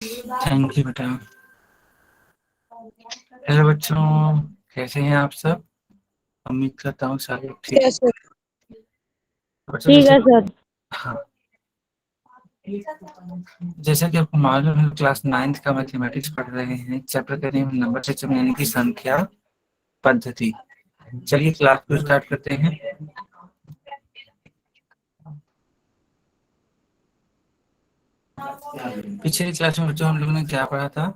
Thank you बेटा। Hello बच्चों, कैसे हैं आप सब? उम्मीद करता हूँ सारे ठीक यस सर। बच्चों। ठीक है सर। हाँ, जैसा कि आपको मालूम है, क्लास 9th का मैथमेटिक्स पढ़ रहे हैं। चैप्टर का नेम नंबर सिस्टम यानी कि संख्या पद्धति। चलिए क्लास को स्टार्ट करते हैं। पिछली क्लास में बच्चों हम लोगों ने क्या पढ़ा था?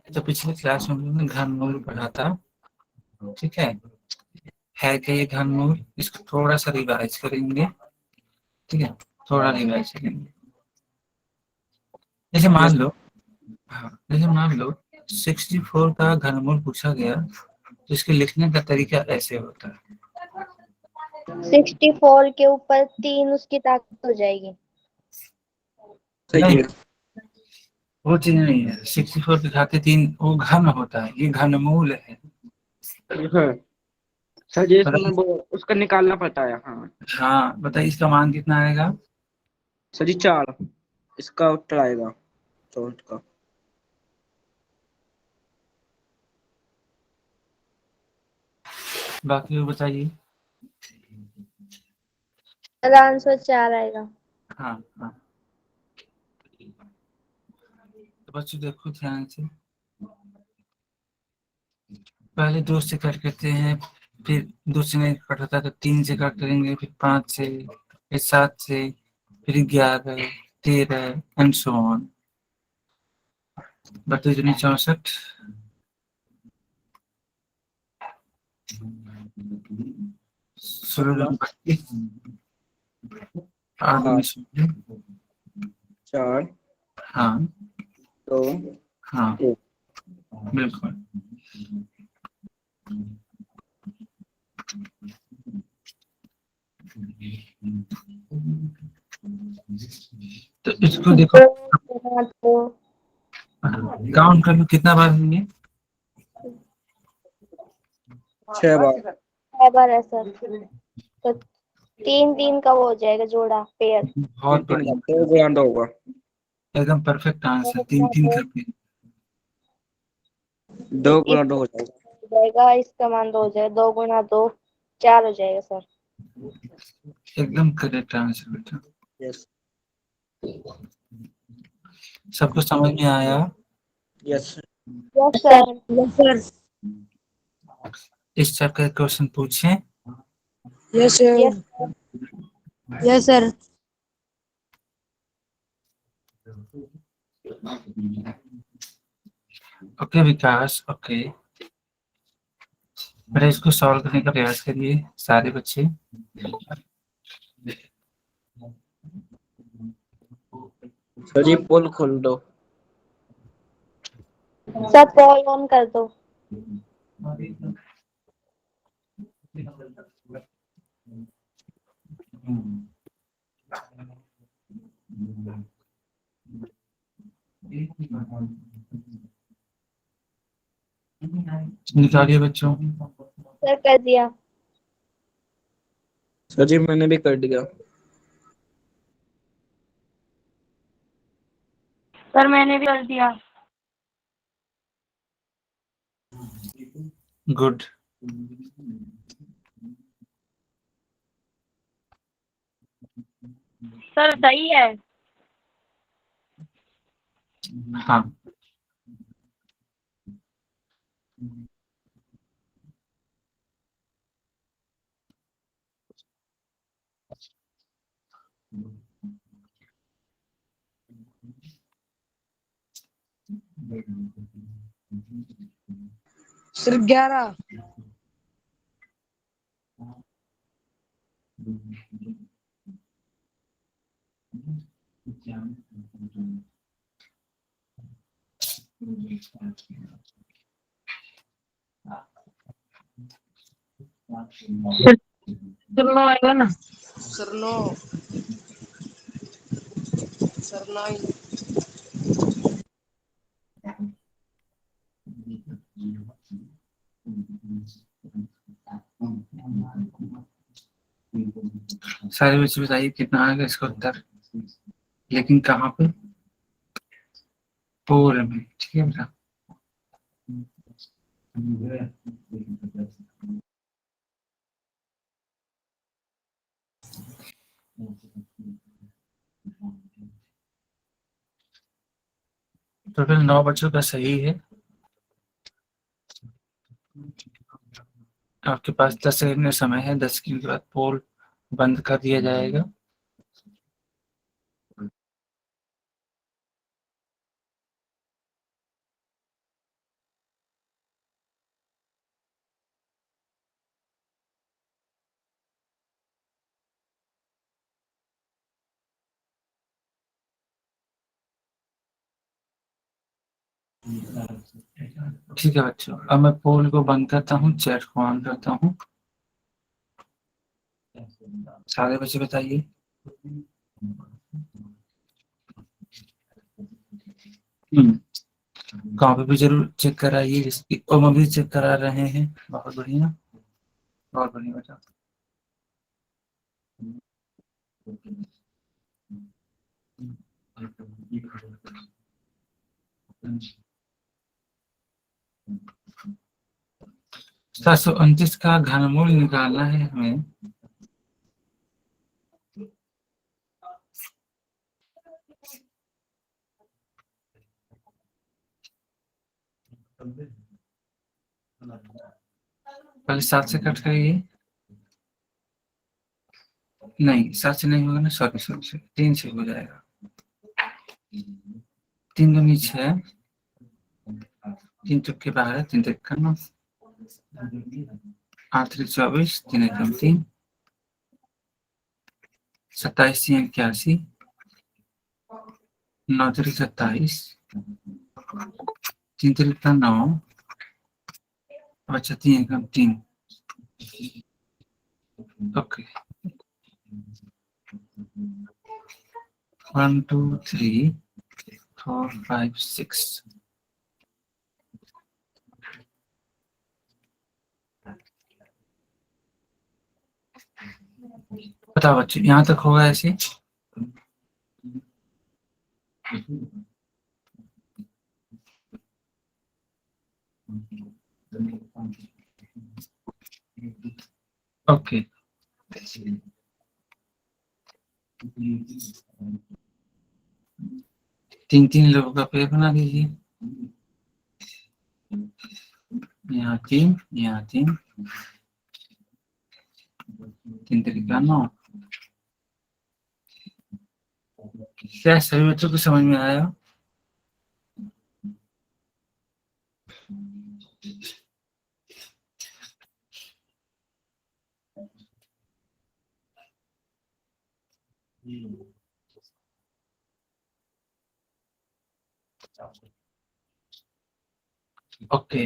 तो पिछली क्लास में हम लोगों ने घनमूल पढ़ा था। ठीक है कि ये घनमूल? इसको थोड़ा सा रिवाइज करेंगे। ठीक है, थोड़ा रिवाइज करेंगे। जैसे मान यस लो, हाँ, जैसे मान लो 64 का घनमूल पूछा गया, तो इसके लिखने का तरीका ऐसे होता है। 64 के ऊपर 3 उसकी ताकत हो जाएगी। सही है। वो चीज नहीं है। 64 के खाते 3 वो घन होता है, ये घनमूल है। हाँ सर जी, इसमें बताइए। वो उसका निकालना पड़ता है। हाँ हाँ बताइए, इसका मान कितना आएगा? सर जी 4 इसका उत्तर आएगा 64 का। बाकी वो बताइए। आंसर 4 आएगा। हाँ हाँ, तो बच्चों देखो ध्यान से। पहले 2 से कट करते हैं, फिर 2 से नहीं कट होता तो 3 से कट करेंगे, फिर 5 से, फिर 7 से, फिर 11, 13 एंड सो ऑन। 32×64, 16×32, 8 8×16। 4 हाँ 2 हाँ 1। बिल्कुल। तो इसको देखो, तो काउंट कर लो कितना बार होंगे। 6 बार। 6 बार है सर। तो 3 3 का वो हो जाएगा, जोड़ा पेयर। 3 बहुत 3 बढ़िया, बार 2 गुणा 2 होगा। एकदम परफेक्ट आंसर। 3 तो 3 ये करके 2 गुणा 2 इसका हो जाएगा। हो जाएगा, इसका मान 2 हो जाएगा। 2 गुना 2 4 हो जाएगा सर। एकदम करेक्ट आंसर बेटा। यस सबको समझ में आया? Yes yes sir. Yes sir. इस चैप्टर का क्वेश्चन पूछें। Yes yes sir. Sir. Yes sir. Okay Vikas, okay बेटा, इसको सॉल्व करने का प्रयास करिए सारे बच्चे। सर जी पोल खोल दो। सर पोल ऑन कर दो। निकालिए बच्चों। सर कर दिया। सर जी मैंने भी कर दिया। सर मैंने भी कर दिया। गुड। सर सही है। हाँ सिर्फ 11। सुनो आएगा ना। सर 9। सर 9। सारे बच्चे बताइए कितना आएगा इसका उत्तर, लेकिन कहाँ पे? पूरे में, ठीक है बेटा। टोटल 9 बच्चों का सही है। आपके पास 10 सेकंड का समय है, 10 सेकंड के बाद पोल बंद कर दिया जाएगा। ठीक है बच्चों, अब मैं पोल को बंद करता हूँ, चैट को ऑन करता हूँ। सारे बच्चे बताइए। कॉपी भी जरूर चेक कराइए, जिसकी और भी चेक करा रहे हैं। बहुत बढ़िया, बहुत बढ़िया बेटा। सात सौ 29 का घनमूल निकालना है हमें। पहले 7 से कट करिए। नहीं, 7 से नहीं होगा ना, सॉरी सॉरी, 3 से हो जाएगा। 3 दूनी 6, 3 तुक्के 12, 3 तिक्का 9, 8 3 24, 3 एकम 3, 27 3 81, 9 3 27, 3 3 9, अच्छा 3 एकम 3। ओके, 1 2 3 4 5 6। बताओ बच्चे, यहाँ तक होगा ऐसे? ओके, 3 लोगों का पेड़ बना दीजिए। यहाँ 3, यहाँ 3, 3 तरीका 9। क्या सभी बच्चों को समझ में आया? ओके,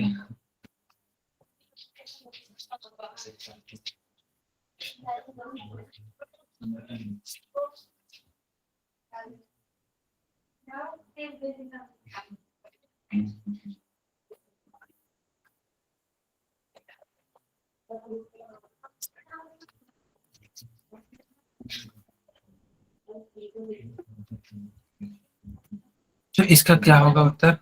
तो इसका क्या होगा उत्तर?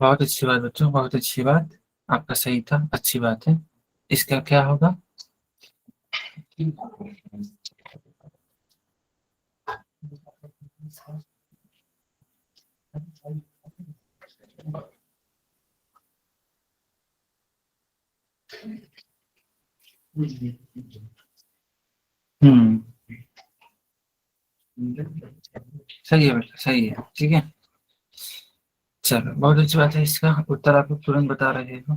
बहुत अच्छी बात बच्चों, बहुत अच्छी बात, आपका सही था, अच्छी बात है। इसका क्या होगा? हम्म, सही है बेटा, सही है, ठीक है। चलो, बहुत अच्छी बात है। इसका उत्तर आप लोग तुरंत बता रहे हो।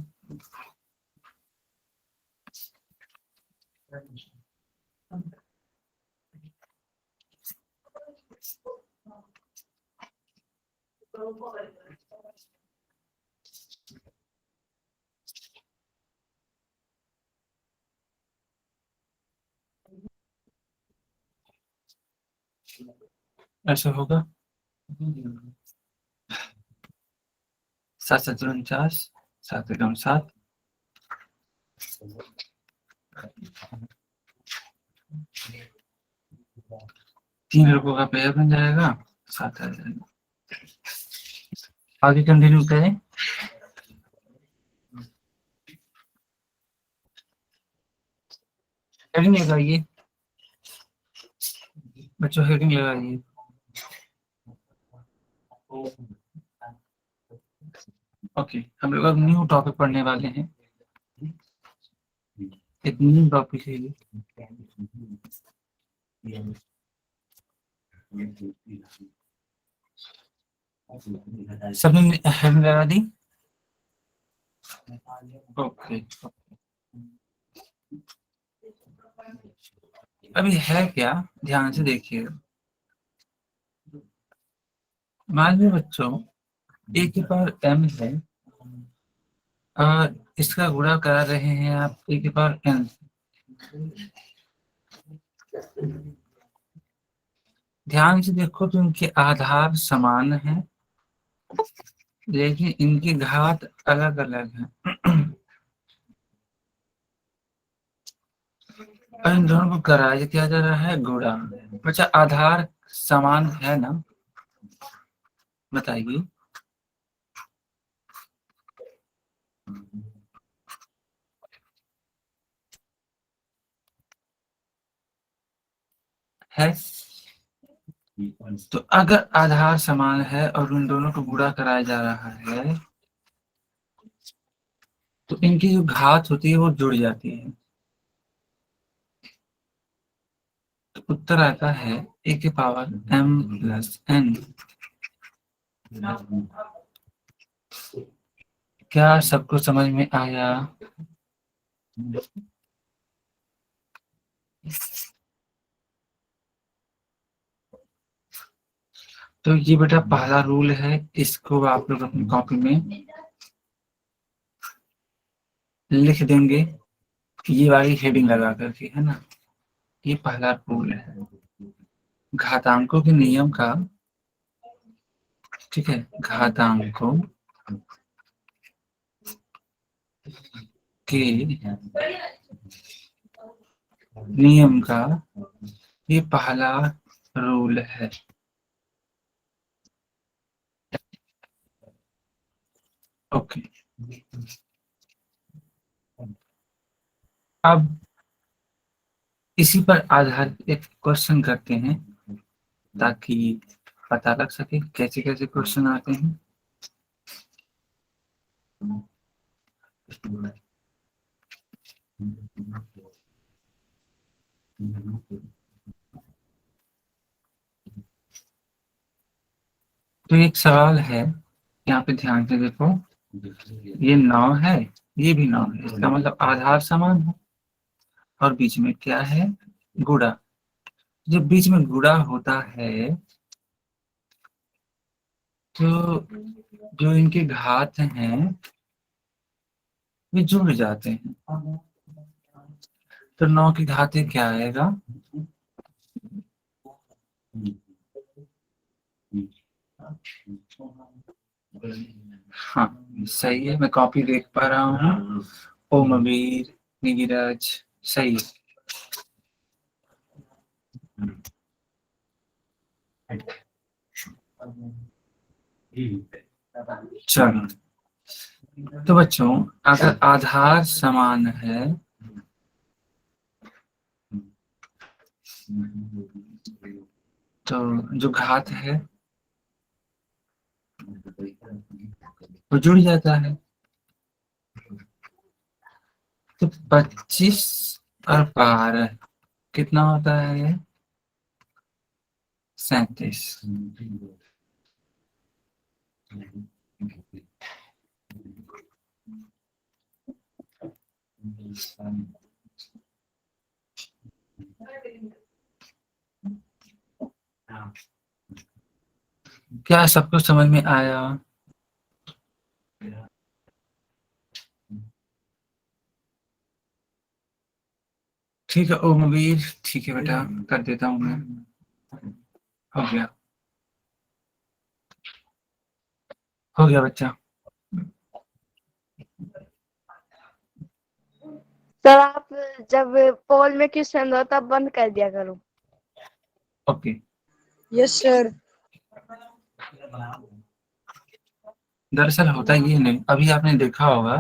ऐसा होगा 7 7 49, 7 एकम 7, 3 रुपयों का पेयर बन जाएगा, 7 आ जाएगा। आगे कंटिन्यू करें। हेडिंग लगाइए बच्चों, हेडिंग लगाइए। ओके, हम लोग अब न्यू टॉपिक पढ़ने वाले हैं। एक न्यू टॉपिक है ये। सबने हेडिंग लगा दी? ओके, अभी है क्या, ध्यान से देखिए। मान लीजिए बच्चों a के पावर m है और इसका गुणा करा रहे हैं आप a के पावर n। ध्यान से देखो तो इनके आधार समान है, लेकिन इनकी घात अलग अलग है। और इन दोनों को कराया किया जा रहा है गुणा। बच्चा आधार समान है ना, बताइए। है, तो अगर आधार समान है और उन दोनों को गुणा कराया जा रहा है तो इनकी जो घात होती है वो जुड़ जाती है। तो उत्तर आता है a के पावर m प्लस n। क्या सबको समझ में आया? तो ये बेटा पहला रूल है, इसको आप लोग अपनी कॉपी में लिख देंगे, ये वाली हेडिंग लगा करके, है ना। ये पहला रूल है घातांकों के नियम का। ठीक है, घातांकों के नियम का ये पहला रूल है। ओके, अब इसी पर आधारित एक क्वेश्चन करते हैं ताकि पता लग सके कैसे कैसे क्वेश्चन आते हैं। तो एक सवाल है, यहाँ पे ध्यान से देखो, ये 9 है, ये भी 9 है, इसका मतलब आधार समान है और बीच में क्या है, गुणा। जब बीच में गुणा होता है तो जो इनके घात हैं वे जुड़ जाते हैं। तो 9 की घात क्या आएगा, हाँ सही है, मैं कॉपी देख पा रहा हूँ। ओमवीर, नीरज, सही है। चलो, तो बच्चों अगर आधार समान है तो जो घात है वो जुड़ जाता है। तो 25 और 12 कितना होता है, 37। क्या सबको समझ में आया? ठीक है ओमवीर, ठीक है बेटा, कर देता हूँ मैं। हो गया, हो गया बच्चा। सर आप जब पोल में क्वेश्चन दो तब बंद कर दिया करो। Okay, yes sir. दरअसल होता ये नहीं, अभी आपने देखा होगा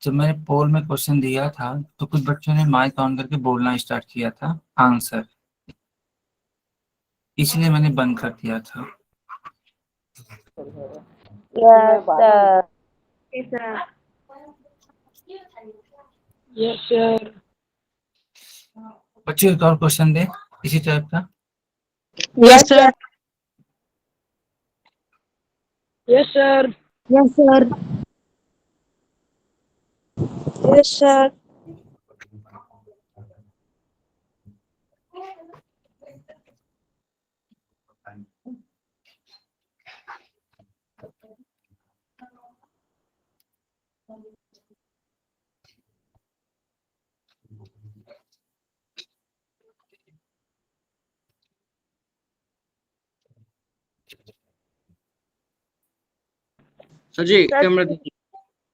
जब मैंने पोल में क्वेश्चन दिया था तो कुछ बच्चों ने माइक ऑन करके बोलना स्टार्ट किया था आंसर, इसलिए मैंने बंद कर दिया था। Yes sir. Sir yes sir. बच्चे एक और क्वेश्चन दे इसी टाइप का। Yes sir. Yes sir. Yes sir. Yes sir. Sir ji sir camera दीजिए।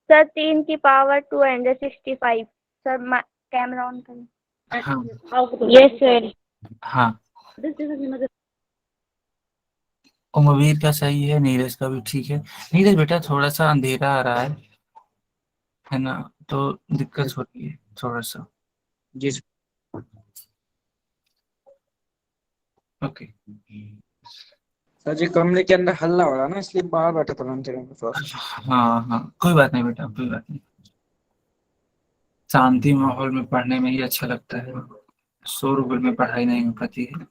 सर 3 की पावर 265। सर कैमरा ऑन करें। हाँ यस सर। हाँ, उमवीर का सही है, नीरज का भी ठीक है। नीरज बेटा थोड़ा सा अंधेरा आ रहा है ना, तो दिक्कत होती है थोड़ा सा। जी सर। ओके। सर जी कमरे के अंदर हल्ला हो रहा ना, इसलिए बाहर बैठा था मैं थोड़ा सा। हाँ हाँ, कोई बात नहीं बेटा, कोई बात नहीं। शांति माहौल में पढ़ने में ही अच्छा लगता है, शोरगुल में पढ़ाई नहीं हो पाती है।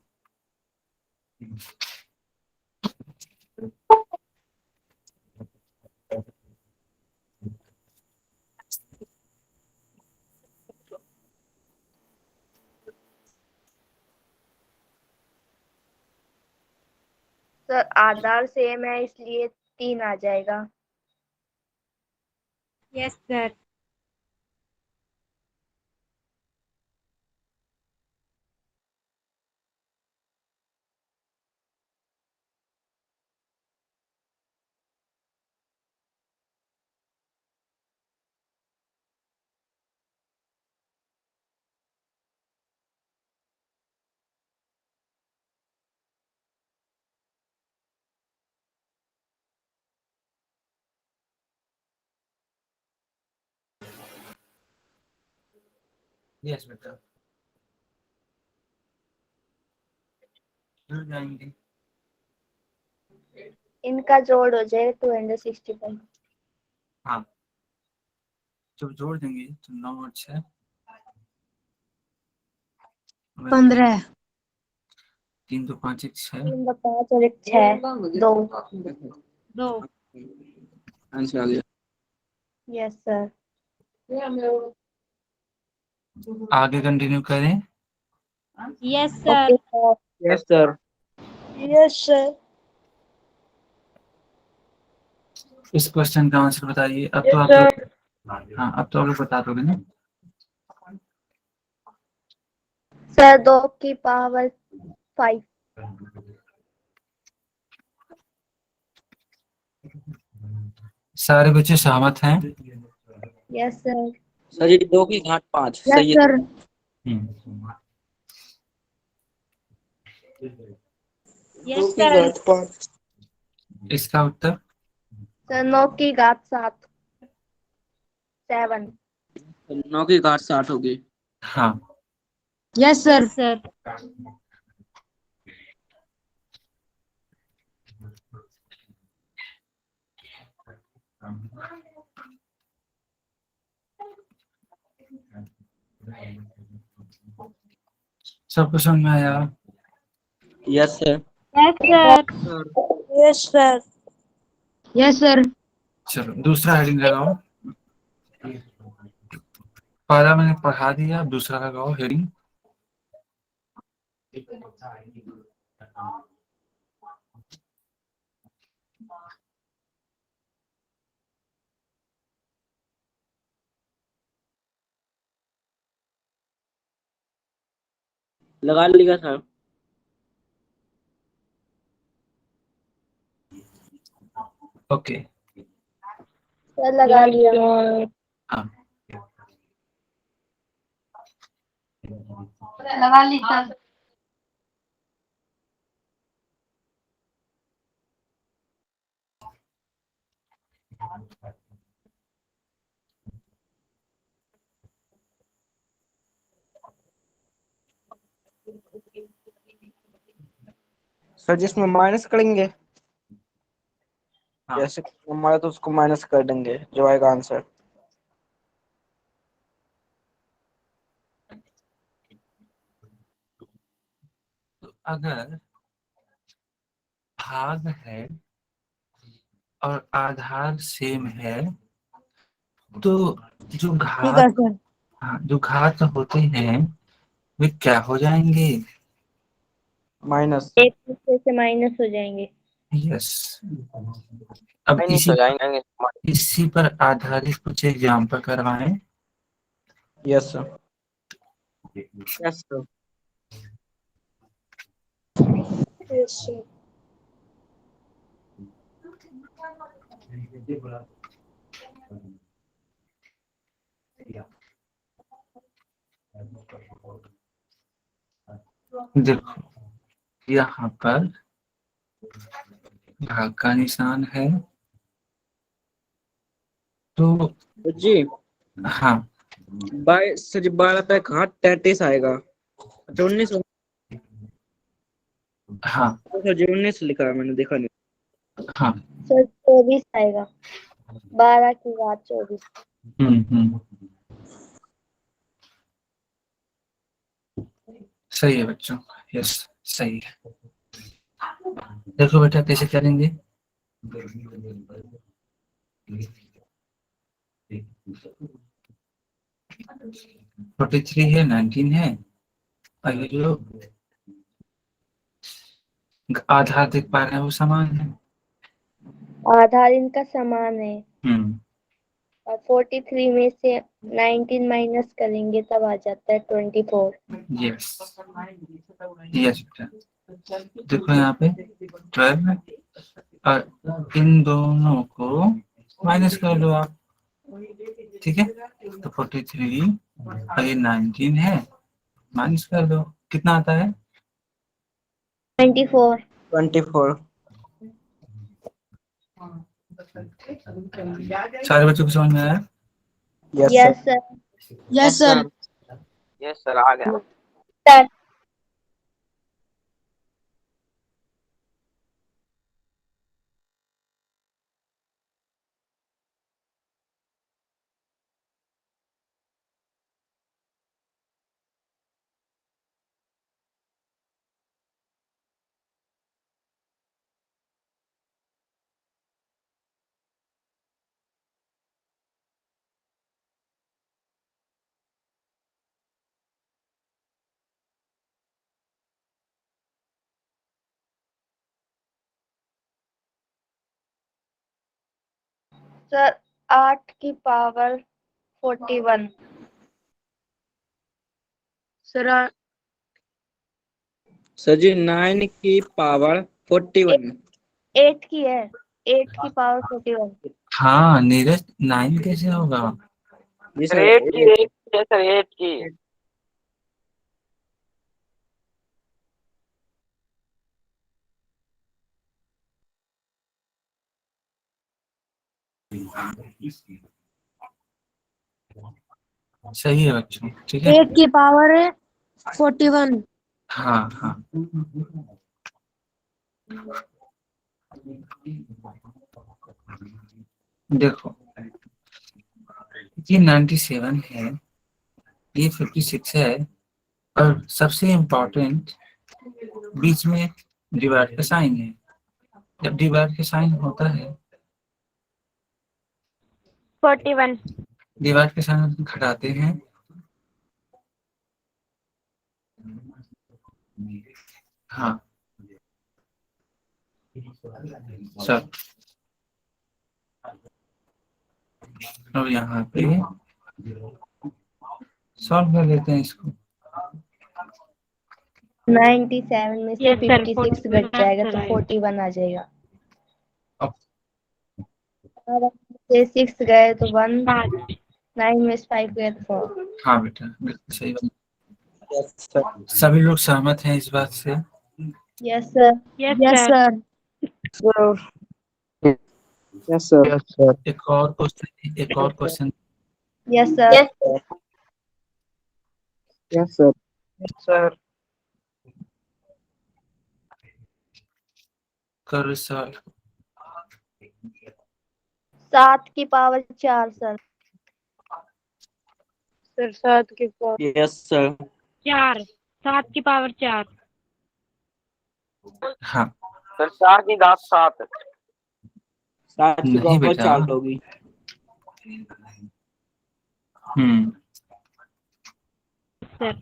सर आधार सेम है इसलिए 3 आ जाएगा। Yes sir. यस बेटा, जुड़ जाएंगे। इनका जोड़ हो जाएगा 265। हाँ, जब जोड़ देंगे तो 9 और 6 15। 3 तो 5 1 6। 3 का 5 और 1 6 2। 2। आंसर आ गया। Yes sir. आगे कंटिन्यू करें। Yes okay sir. Sir. Yes sir. Yes sir. इस क्वेश्चन का आंसर बताइए। अब तो यस आप सर। लोग, हाँ अब तो आप लोग बता दोगे ना। सर 2 की पावर 5। सारे बच्चे सहमत हैं? Yes sir. सर जी 2 की घात 5 यस सही है। सर। हम्म। यस 2 की सर। घात 5। इसका उत्तर सर 9 की घात 7 7। 9 की घात 60 होगी। हाँ। Yes sir. सर। सबको समझ में आया? Yes sir. Yes sir. Yes sir. Yes sir. चलो दूसरा हेडिंग लगाओ। पहला मैंने पढ़ा दिया, अब दूसरा लगाओ हेडिंग। लगा लिया सर। ओके। सर लगा लिया। हाँ, लगा ली सर। सर जिसमें माइनस करेंगे, हाँ। जैसे हमारा, तो उसको माइनस कर देंगे जो आएगा आंसर। तो अगर भाग है और आधार सेम है तो जो ठीक है घात, सर। हाँ, जो घात होते हैं वे क्या हो जाएंगे? माइनस। एक दूसरे से माइनस हो जाएंगे। यस। अब माइनस हो जाएंगे। इसी पर आधारित कुछ एग्जाम्पल करवाएं। Yes sir. Yes sir. देखो यहाँ पर भाग का निशान है तो जी हाँ, बाय सर जी, 12 पे घाट 33 आएगा। अच्छा 19, हाँ, सर जी 19 लिखा है, मैंने देखा नहीं। हाँ। सर 24 आएगा, 12 की घात 24। हम्म। सही है बच्चों। यस, सही है। देखो बेटा कैसे करेंगे। 43 है, 19 है, और ये जो आधार देख पा रहे हैं वो समान है। आधार इनका समान है, हम्म। और 43 में से 19 माइनस करेंगे तब आ जाता है 24। यस, यस बेटा। देखो यहाँ पे 12 है और इन दोनों को माइनस कर लो आप। ठीक है, तो 43 और ये 19 है, माइनस कर दो, कितना आता है? 24। 24। सारे बच्चों को समझ में आया? Yes yes sir. Sir. Yes sir. Yes sir, आ गया। सर सर 8 की पावर 41। सर सर जी 9 की पावर 41। 8 की है, 8 की पावर 41। हाँ नीरज, 9 कैसे होगा? जी सर 8 की, 8 है सर, 8 की। सही है बच्चों, ठीक है। 8 की पावर है 41। हाँ, हाँ। देखो ये 97 है, ये 56 है, और सबसे इम्पोर्टेंट बीच में डिवाइड का साइन है। जब डिवाइड का साइन होता है, 41। डिवाइड का साइन घटाते हैं, हाँ सब। अब यहाँ पे सॉल्व कर लेते हैं इसको। 97 में से Yes, sir, 56 घट 41 जाएगा तो आएगा। 41 आ जाएगा। अब अब से 6 गए तो 1, 5। 9 में से 5 गए तो 4। हाँ बेटा, बिल्कुल सही बात। Yes sir. सभी लोग सहमत हैं इस बात से? Yes sir. Yes sir. Sir yes sir. एक और question yes sir. Yes sir. करो सवाल। 7 की पावर 4 सर। सर 7 की पावर यस सर। 4, 7 की पावर 4। हाँ सर 4 की घात 7। 7 की नहीं पावर बेटा। 4 होगी। सर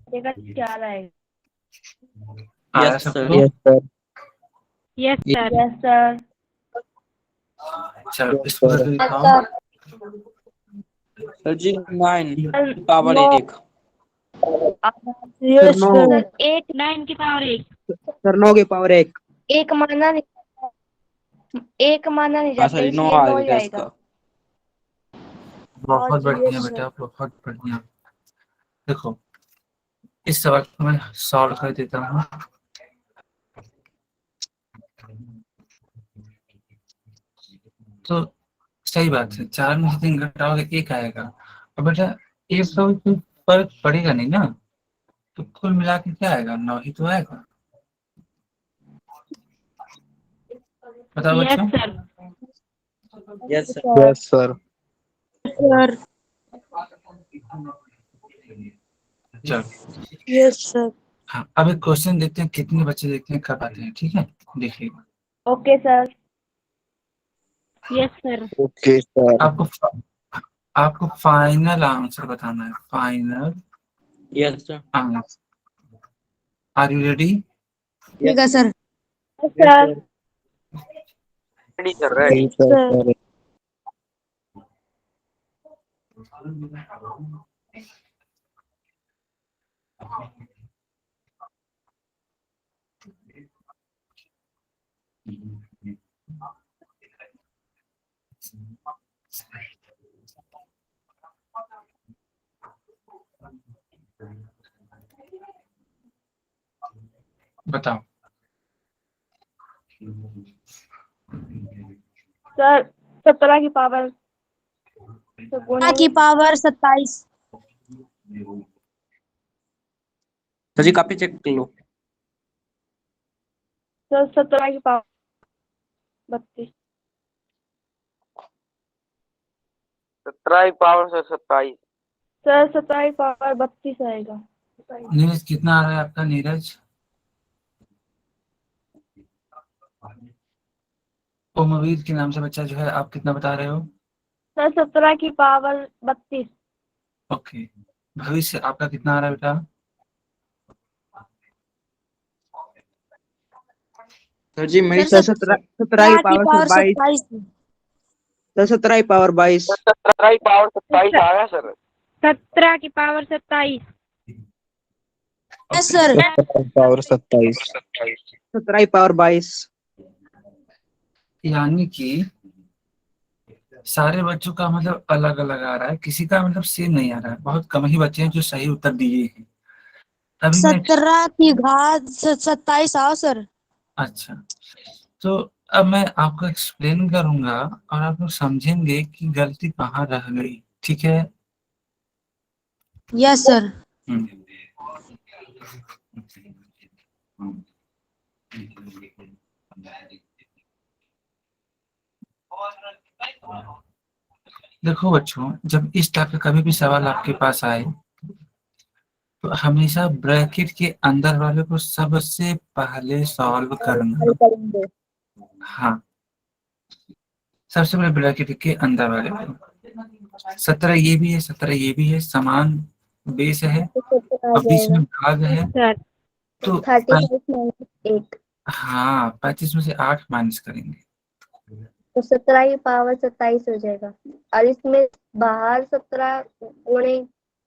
देखा क्या आएगा। आया यस सर। सबको? Sir. Yes sir. Yes sir. चलो इसको करके यस दिखाओ। सर। सर जी 9 पावर नौ। 1। यस नौ। सर। सर एक 9 की पावर 1। सर 9 की पावर 1। एक माना नहीं, एक माना नहीं हाँ जाता सर 9 इसलिए 9 ही आएगा आएगा। इसका। बहुत बढ़िया यस बेटा, बहुत बढ़िया। देखो इस सवाल को मैं सॉल्व कर देता हूँ। तो सही बात है, 4 में से 3 घटाओगे 1 आएगा। और बेटा 1 का कोई फर्क पड़ेगा नहीं ना, तो कुल मिला के क्या आएगा? 9 ही तो आएगा। बताओ यस बच्चों। Sir. Yes sir. Yes sir. Sir चलो यस सर। हाँ, अब एक क्वेश्चन देखते हैं कितने बच्चे देखते हैं कर पाते हैं। ठीक है, देखिए okay sir. Yes sir. Okay sir. आपको फाइनल आंसर बताना है। Final yes sir. Answer. Are you ready? ठीक है सर। सर रेडी कर रहे हैं। सर बताओ। सर 17 की पावर तो 17 की पावर 27। सर जी कॉपी चेक कर लो। सर 17 की पावर 32। 17 पावर से 27। सर 17 की पावर 32 आएगा। नीरज कितना आ रहा है आपका? नीरज ओमवीर के नाम से बच्चा जो है, आप कितना बता रहे हो? सर 17 की पावर 32। ओके। भविष्य आपका कितना आ रहा है बेटा? सर जी मेरी सर 17 की 17 की पावर पावर 22। 27। सर 17 की पावर 22। 17 की पावर 27 आ गया सर। 17 की power 27। Yes sir. 17 power 27। 17 power 22। यानी कि सारे बच्चों का मतलब अलग अलग आ रहा है, किसी का मतलब सेम नहीं आ रहा है। बहुत कम ही बच्चे हैं जो सही उत्तर दिए हैं। अभी मैं 17 की घात 27 आओ सर। अच्छा, तो अब मैं आपको एक्सप्लेन करूंगा और आप लोग समझेंगे कि गलती कहाँ रह गई। ठीक है? Yes sir. हम्म। देखो बच्चों, जब इस टाइप का कभी भी सवाल आपके पास आए तो हमेशा ब्रैकेट के अंदर वाले को सबसे पहले सॉल्व करना। हाँ, सबसे पहले ब्रैकेट के अंदर वाले को। 17 ये भी है, 17 ये भी है, समान बेस है आ और बीच जाएगा। में भाग है। सर तो 35 - 8 हाँ, 35 में से 8 माइनस करेंगे। तो 17 की पावर 27 हो जाएगा। और इसमें बाहर 17 गुणे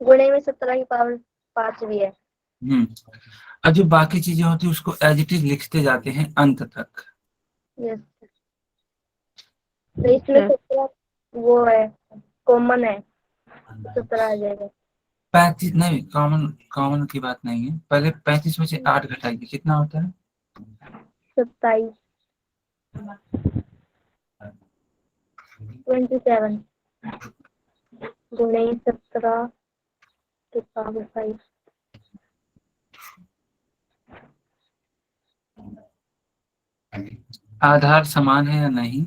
गुणे में 17 की पावर 5 भी है। हम्म। और जो बाकी चीजें होती है उसको एज इट इज लिखते जाते हैं अंत तक। यस। तो इसमें 17 वो है, कॉमन है, 17 आ जाएगा। 35 नहीं, कॉमन कॉमन की बात नहीं है। पहले 35 में से 8 घटाइए, कितना होता है? 27। 27 गुणे 17 की पावर 5। आधार समान है या नहीं?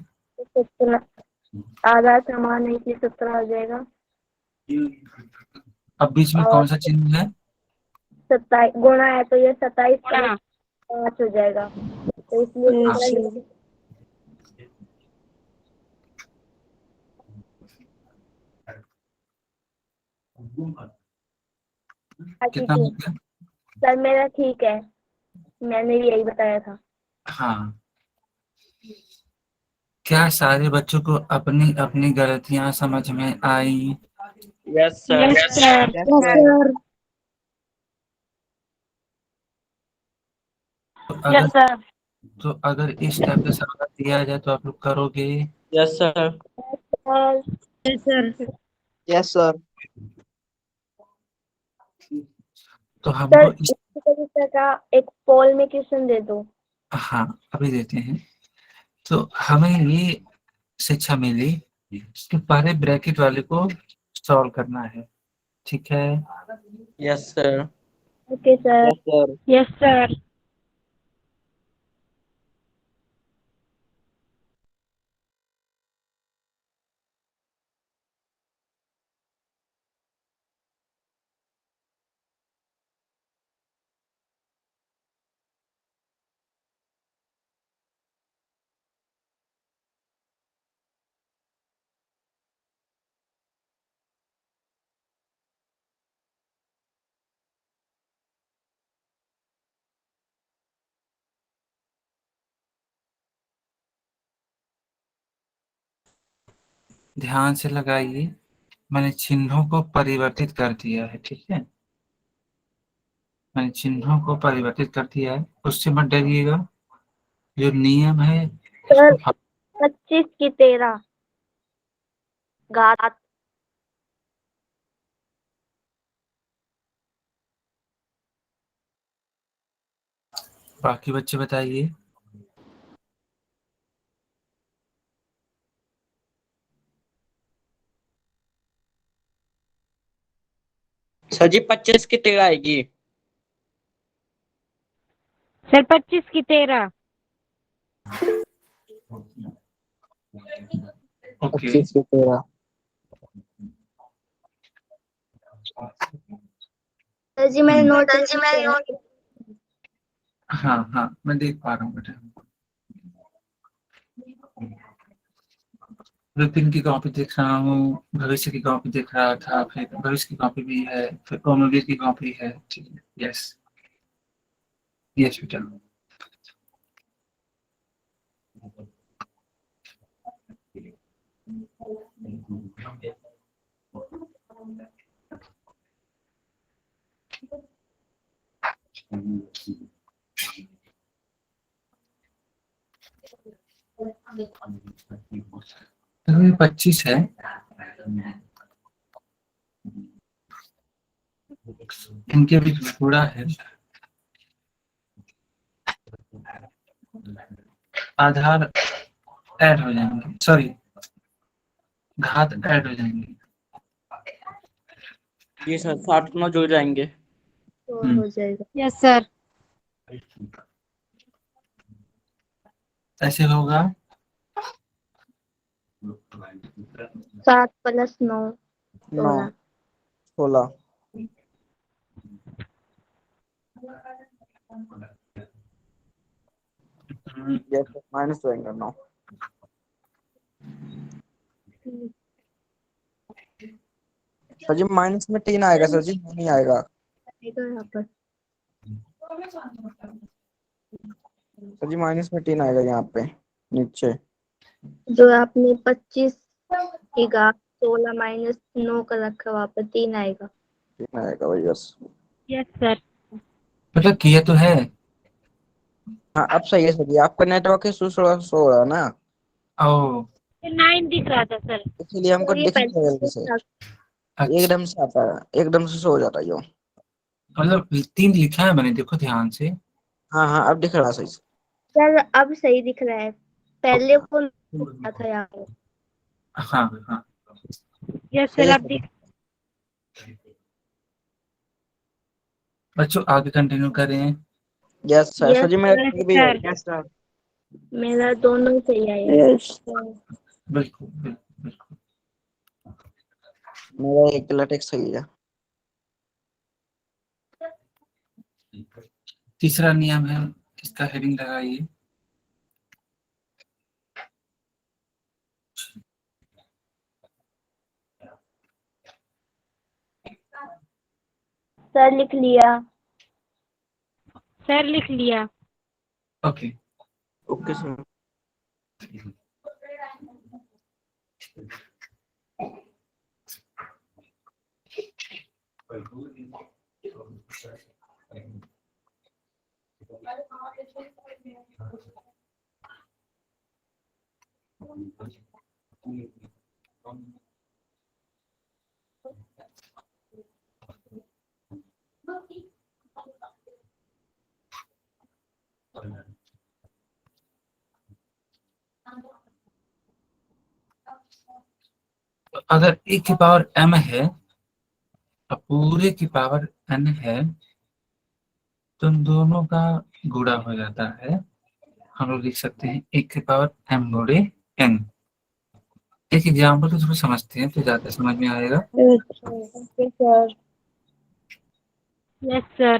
17 आधा समान है इसलिए 17 आ जाएगा। अब बीच में कौन सा चिन्ह है? 27 गुणा है तो ये 27 गुणा। 5 हो जाएगा, तो इसलिए हाँ। 17 कितना हो गया? सर मेरा ठीक है, मैंने भी यही बताया था। हाँ। क्या सारे बच्चों को अपनी अपनी गलतियां समझ में आई? Yes sir. Yes sir. Yes, yes sir. Sir. तो यस अगर सर। अगर इस टाइप का सवाल दिया जाए तो आप लोग करोगे? Yes sir. और यस सर। Yes sir. तो सर हमको इस इसी तरीके का एक पोल में क्वेश्चन दे दो। हाँ अभी देते हैं। तो हमें ये शिक्षा मिली कि पहले ब्रैकेट वाले को सॉल्व करना है, ठीक है? Yes sir. Okay sir. Yes sir. Yes sir. ध्यान से लगाइए, मैंने चिन्हों को परिवर्तित कर दिया है, ठीक है? मैंने चिन्हों को परिवर्तित कर दिया है, उससे मत डरिएगा। जो नियम है सर उसको 25 की 13 घात। बाकी बच्चे बताइए। सर जी 25 की 13 आएगी। सर 25 की 13। ओके। 25 की 13। सर जी मैंने नोट हाँ हाँ मैं देख पा रहा हूँ बेटा। विपिन की कॉपी देख रहा हूँ, भविष्य की कॉपी देख रहा था, फिर भविष्य की कॉपी भी है, फिर कोमलवीर की कॉपी है, ठीक है? यस यस बेटा। तो ये 25 है, इनके भी थोड़ा है। आधार ऐड हो जाएंगे, सॉरी घात ऐड हो जाएंगे। जी सर 60 में जुड़ जाएंगे। तो हो जाएगा। Yes sir. ऐसे होगा 7 + 9 9 16। 16। यस सर माइनस होएगा 9। सर जी माइनस में 3 आएगा सर जी, नहीं आएगा। यहाँ पर सर जी माइनस में 3 आएगा यहाँ पे नीचे। जो आपने 25 की घात 16 - 9 का रखा, वहाँ पर 3 आएगा। 3 आएगा वही बस। Yes sir. मतलब किया तो है। हाँ अब सही है सर जी, आपका नेटवर्क इशू थोड़ा सो रहा है ना, ओ 9 दिख रहा था सर। इसीलिए हमको तो ये दिख नहीं पहले रहा जल्दी से। अच्छा, एकदम से आता है, एकदम से सो जाता है यूँ। मतलब 3 लिखा है मैंने, देखो ध्यान से। हाँ हाँ अब दिख रहा है सही से। सर अब सही दिख रहा है। पहले वो लिखा था यहाँ पे। हाँ हाँ यस सर आप दिख बच्चों आगे कंटिन्यू करें। Yes sir. Yes, सर जी मेरा yes, भी है। sir. Yes sir. मेरा दोनों सही आया। यस बिल्कुल बिल्कुल बिल्कुल। मेरा एक गलत एक सही है। तीसरा नियम है, इसका हेडिंग लगाइए। सर लिख लिया। सर लिख लिया। Okay okay sir. अगर ए की पावर m है और पूरे की पावर n है तो उन दोनों का गुणा हो जाता है। हम लोग लिख सकते हैं एक की पावर m गुणे n। एक एग्जाम्पल को थोड़ा समझते हैं तो ज्यादा समझ में आएगा। Okay sir. Yes sir.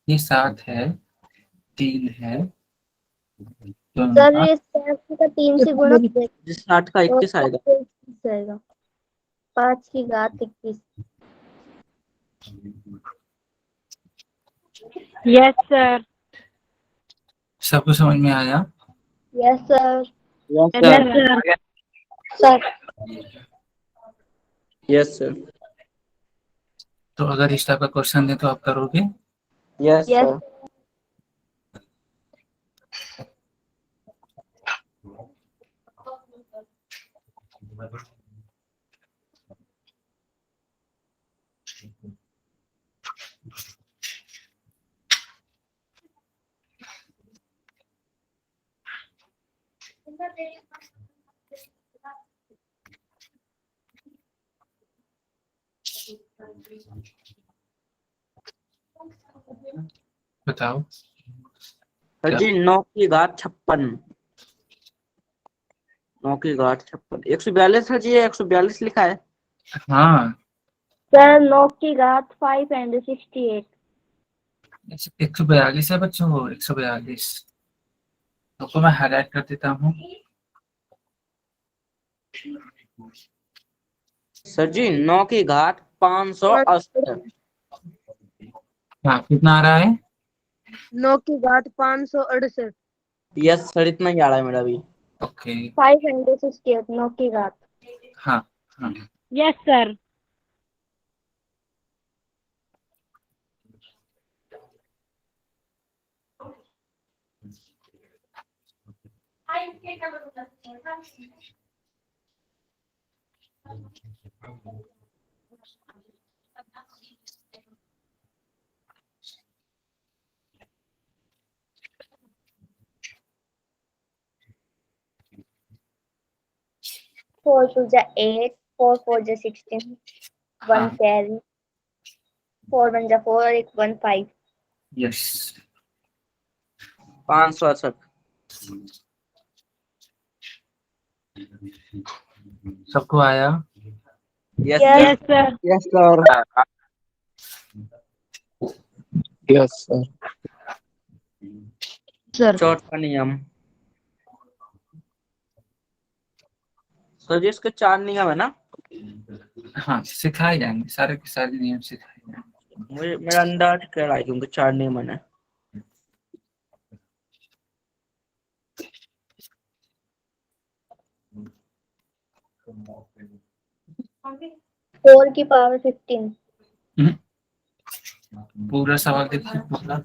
ये 7 है, 3 है, सर ये 7 का 3 से गुणा जिस 60 का 21 आएगा। जाएगा। 5 की घात 21। Yes sir. सबको समझ में आया? Yes sir. Yes yes sir. Sir. Sir yes sir. तो अगर इस टाइप का क्वेश्चन दे तो आप करोगे? Yes yes sir. बताओ। सर जी 9 की घात 56। 9 की घात 56 142 सर जी, 142 लिखा है। हाँ सर 9 की घात 568। 142 है बच्चों, 142। तो मैं हाईलाइट कर देता हूँ। सर जी 9 की घात 568। हाँ कितना आ रहा है? 9 की घात 568। यस सर, इतना ही आ रहा है मेरा भी। ओके 568 9 की घात। हाँ हाँ यस सर। फोर टू जा 8, 4 4 जा 16, 1 हाँ कैरी, 4 1 जा 4 और एक 1 5। यस 568। सबको आया? Yes Yes. Sir. Yes sir. Yes sir. Yes sir. Sir चौथा नियम। सर जी इसके 4 नियम है ना? हाँ सिखाए जाएंगे, सारे के सारे नियम सिखाए जाएंगे। मुझे मेरा अंदाज कह रहा है क्योंकि 4 नियम है ना। 4 की पावर 15। पूरा सवाल देखिए पूरा।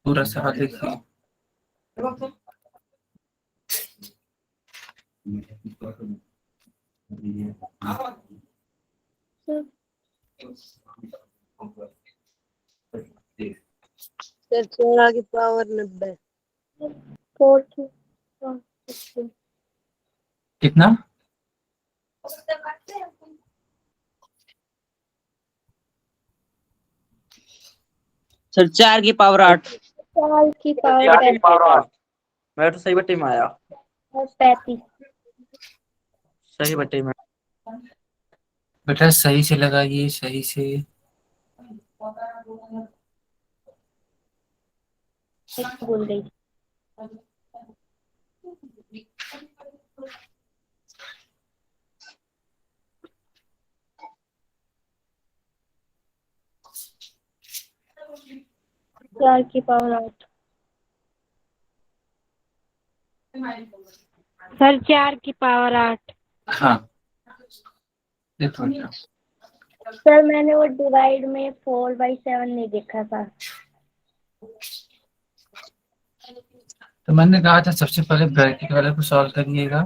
पूरा सवाल देखिए। सर 16 की पावर 90। 4 की पावर कितना? सर 4 की पावर 8। 4 की 4 की पावर पावर 8। मैं तो सही बट्टी में आया। 35। सही बट्टी में। बेटा सही से लगाइए, सही से। भूल गई। चार की पावर 8। सर 4 की पावर 8। हाँ देखो बेटा, सर मैंने वो डिवाइड में 4/7 नहीं देखा था। तो मैंने कहा था सबसे पहले ब्रैकेट वाले को सॉल्व करिएगा।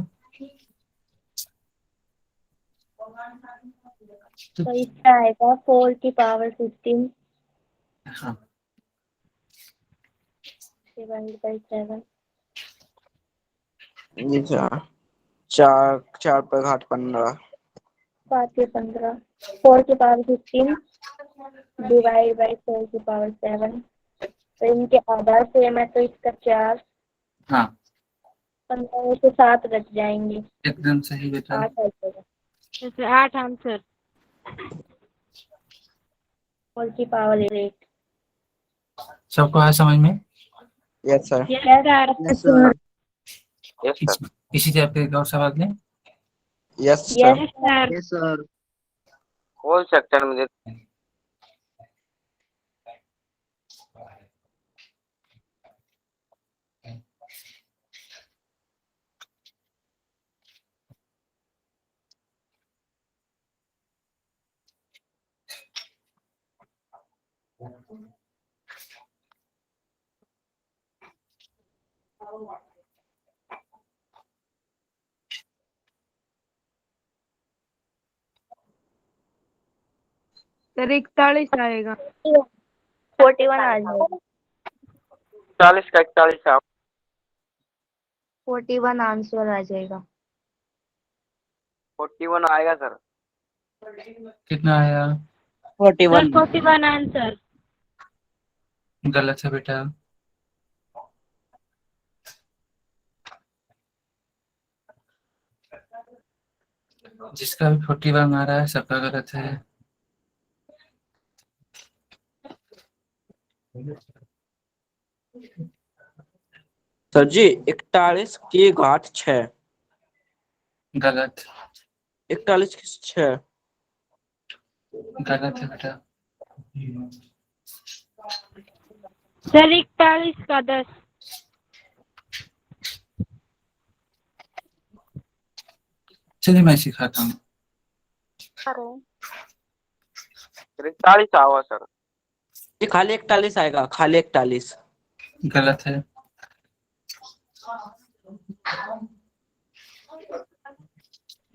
तो इसका आएगा 4 की पावर 15 हाँ डिवाइड बाई 7। ये 4 पर घाट 15। 5 की 15। 4 की पावर 15 डिवाइड बाई 4 की पावर 7। तो इनके आधार सेम है तो इसका 4। हाँ 15 से 7 रच जाएंगे। एकदम सही बेटा। 8 आ जाएगा। जैसे 8 आंसर। 4 की पावर 8। सबको है समझ में? Yes sir. Yes sir. Yes sir. इसी टाइप के एक और सवाल लें। Yes yes sir. Yes sir. Sir कौन सेक्टर में सर 41 आएगा। 41 आ जाएगा। 40 का 41 41 आंसर आ जाएगा। 41 आएगा सर। कितना आया? सर 41। 41 आंसर। गलत है बेटा। जिसका भी 41 आ रहा है सबका गलत है। सर जी 41 की घात 6। गलत। 41 की 6। गलत है बेटा। सर 41 का 10। चलिए मैं सिखाता हूँ। 41 आवा सर। ये खाली 41 आएगा, खाली 41। गलत है।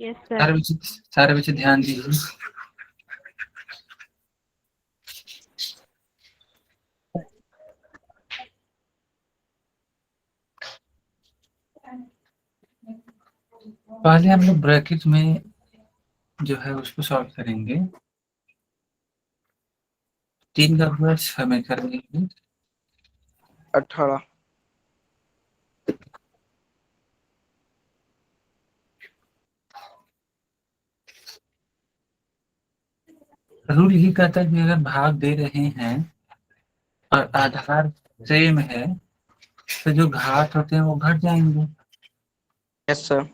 Yes sir. सारे बच्चे ध्यान दीजिए। पहले हम लोग ब्रैकेट में जो है उसको सॉल्व करेंगे। 3 का गुणा 6 में करेंगे। 18। रूल यही कहता है कि अगर भाग दे रहे हैं और आधार सेम है तो जो घात होते हैं वो घट जाएंगे। Yes sir.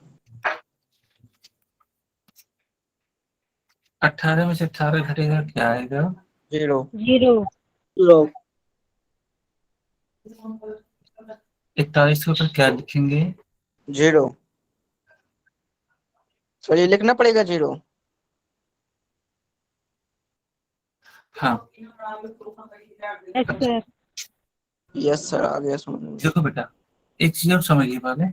18 में से 18 घटेगा क्या आएगा? 0। 0। 41 के ऊपर क्या लिखेंगे? 0। सर ये लिखना पड़ेगा 0। हाँ यस सर। यस सर, आ गया समझ में। देखो बेटा, एक चीज और समझिए पहले।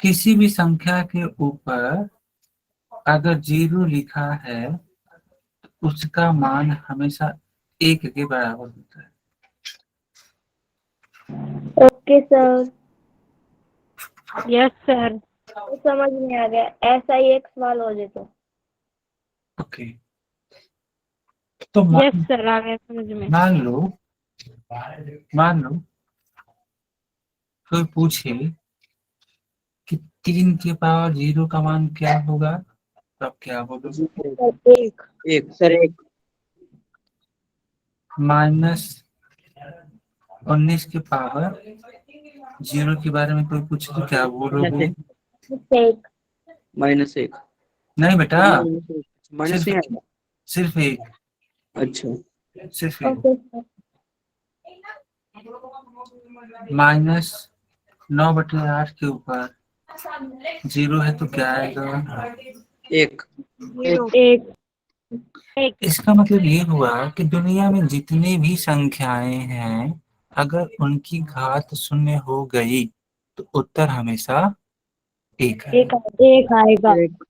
किसी भी संख्या के ऊपर अगर 0 लिखा है तो उसका मान हमेशा 1 के बराबर होता है। Okay sir, yes sir. तो समझ में आ गया। ऐसा ही एक सवाल हो जाए तो। ओके, तो यस सर, आ गया समझ में। मान लो कोई पूछे कि 3 के पावर 0 का मान क्या होगा, तो आप क्या बोलोगे? एक। एक सर, एक। -19 के पावर 0 के बारे में कोई पूछे तो क्या बोलोगे? एक। -1। नहीं बेटा, माइनस नहीं आएगा। सिर्फ एक, अच्छा, सिर्फ एक। Okay sir. -9/8 के ऊपर 0 है तो क्या आएगा? एक। एक। एक। इसका मतलब ये हुआ कि दुनिया में जितनी भी संख्याएं हैं, अगर उनकी घात 0 हो गई तो उत्तर हमेशा 1 है। एक आएगा। एक।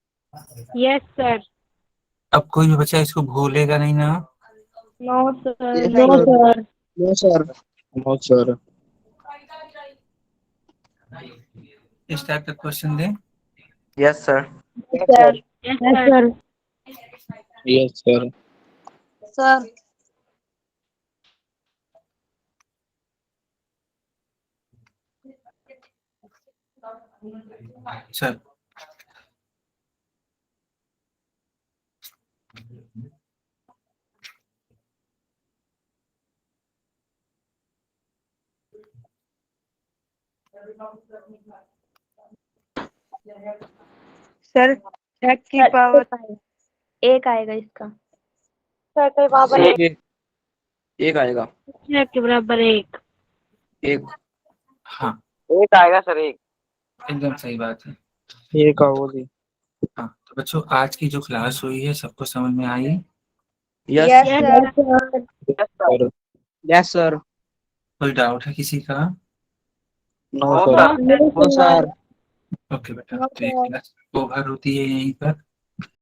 Yes sir. अब कोई भी बच्चा इसको भूलेगा नहीं ना? नो सर, Yes, नो नहीं। sir. Sir. No sir. No sir. इस टाइप का क्वेश्चन दें। Yes sir. Sir, yes sir. Yes sir. Sir. चल, सर, 6 की पावर एक आएगा इसका। एक। एक आएगा। छह के बराबर एक। एक। हाँ एक आएगा सर, एक। एकदम सही बात है। एक होगी। हाँ तो बच्चों, आज की जो क्लास हुई है सबको समझ में आई? Yes yes yes sir. Sir. Yes sir. कोई डाउट है किसी का? No sir. No sir. Okay बेटा, नो तो ये सर। क्लास ओवर होती है यहीं पर।